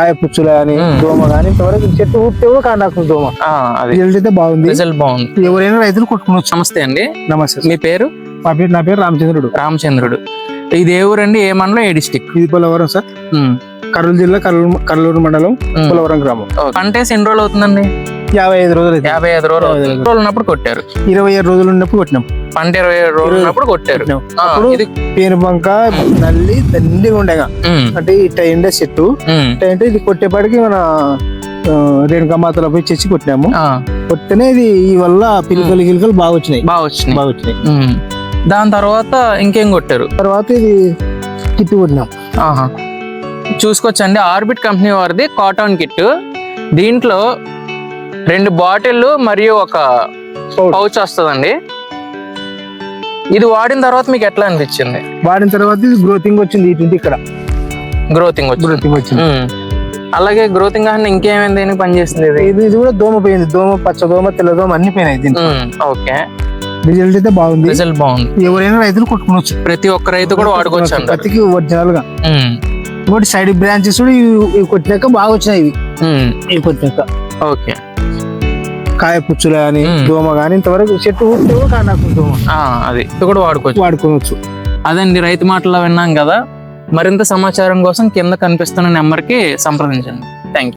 కాయ పుచ్చులు కానీ దోమ కానీ ఇంతవరకు చెట్టు ఊపితే కూడా కాండాకు దోమ రిజల్ట్ అయితే బాగుంది. రిజల్ట్ బాగుంది. ఎవరైనా రైతులు కొట్టుకోవచ్చు. నమస్తే అండి. నమస్తే. మీ పేరు? నా పేరు రామచంద్రుడు. రామచంద్రుడు. ఇది ఏ ఊరండి? ఏ మండలం? ఏ డిస్టిక్? ఇది పోలవరం సార్. కర్నూలు జిల్లా కర్నూలు మండలం పోలవరం గ్రామం. పంట వేసి ఎన్ని రోజులు అవుతుందండి? 55 రోజులు. 55 రోజులు ఉన్నప్పుడు కొట్టారు. 27 రోజులు ఉన్నప్పుడు కొట్టినాం. పంట 27 రోజులు ఉన్నప్పుడు కొట్టారు. అప్పుడు పేను బంక నల్లి దండిగా ఉండేగా, అంటే ఇట్ట ఎండే చెట్టు అంటే ఇది కొట్టేపాటికి మన రేణుకమాతలో పోయి చేసి కొట్టినాము. కొట్టనే ఇది ఈ వల్ల పిలికలు గిలికలు బాగా వచ్చినాయి. దాని తర్వాత ఇంకేం కొట్టారు? తర్వాత ఇది కిట్ కొట్టినాం. చూసుకోవచ్చండి, ఆర్బిట్ కంపెనీ వారిది కాటన్ కిట్. దీంట్లో 2 బాటిల్ మరియు ఒక పౌచ్ వస్తుందండి. ఇది వాడిన తర్వాత మీకు ఎట్లా అనిపించింది? వాడిన తర్వాత ఇది గ్రోతింగ్ వచ్చింది. ఇటు ఇక్కడ గ్రోతింగ్ వచ్చింది. అలాగే గ్రోతింగ్ కానీ ఇంకేమైంది? దేనికి పనిచేస్తుంది ఇది కూడా దోమ పోయింది. దోమ, పచ్చ దోమ, తెల్ల దోమ అన్ని పోయినాయి. ఓకే, రిజల్ట్ అయితే బాగుంది. రిజల్ట్ బాగుంది. ఎవరైనా రైతులు కొట్టుకోవచ్చు. ప్రతి ఒక్క రైతు కూడా వాడుకోవచ్చు. ప్రతికి ఒరిజినల్ గా. ఇంకోటి సైడ్ బ్రాంచెస్ కూడా ఇవి కొట్టినాక బాగా వచ్చినాయి. ఇవి కొట్టినాక ఓకే, కాయ పుచ్చులు కానీ దోమ కానీ ఇంతవరకు చెట్టు ఊపితే కూడా కాండాకు దోమ అది కూడా వాడుకోవచ్చు. అదండి, రైతు మాటల్లో విన్నాం కదా. మరింత సమాచారం కోసం కింద కనిపిస్తున్న నెంబర్కి సంప్రదించండి. Thank you.